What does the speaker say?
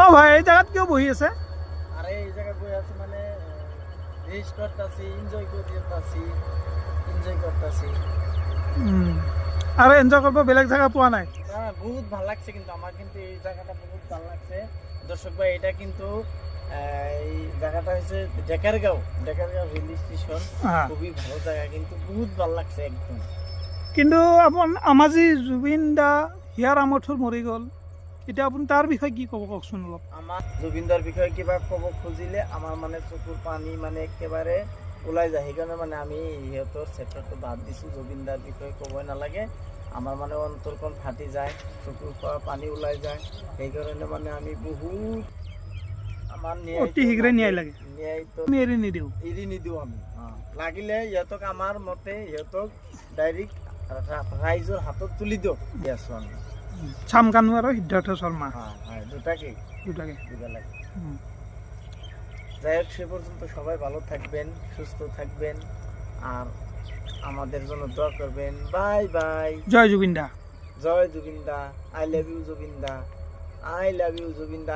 ও ভাই এই জায়গাত কিয় বহি আছে? আৰে এই জায়গায় বই আছে মানে ৰেস্ট কৰতেছি, এনজয় কৰতেছি। আৰু এনজয় কৰিব বেলেগ জায়গা পোৱা নাই? না বহুত ভালো লাগছে, কিন্তু আমার কিন্তু এই জায়গাটা বহুত ভালো লাগছে। দর্শক ভাই, এটা কিন্তু এই জায়গাটা হচ্ছে ডেকারগাঁও রেল স্টেশন। খুবই ভালো জায়গা, কিন্তু বহুত ভালো লাগছে একদম। কিন্তু আমাৰ যি জুবিন দা হিয়াৰ আমঠুৰ মৰি গ'ল, এতিয়া আপুনি তাৰ বিষয়ে কি ক'ব কওকচোন অলপ। আমার জুবিনদার বিষয়ে কিবা কব খুঁজিলে আমার মানে চকুর পানি মানে একেবারে ওলাই যায়। সেইকাৰণে মানে আমি সিহঁতৰ চেপ্টাৰটো বাদ দিছোঁ। জুবিনদাৰ বিষয়ে ক'বই নালাগে, আমাৰ মানে অন্তৰখন ফাটি যায়, চকুৰ পৰা পানী ওলাই যায়। সেইকাৰণে মানে আমি বহুত আমাৰ অতি শীঘ্ৰে ন্যায় লাগে, ন্যায়টো আমি এৰি নিদিওঁ। এৰি নিদিওঁ আমি। লাগিলে সিহঁতক আমাৰ মতে সিহঁতক ডাইৰেক্ট ৰাইজৰ হাতত তুলি দিওঁ আছোঁ আমি। চাম কানু আৰু সিদ্ধাৰ্থ শৰ্মা দুটাকে দুটাকে। দিবা লাগে। যাই হোক, সে পর্যন্ত সবাই ভালো থাকবেন, সুস্থ থাকবেন, আর আমাদের জন্য দোয়া করবেন। Bye bye. জয় জুবিন দা। জয় Zubeen da. I love you Zubeen da. I love you Zubeen da.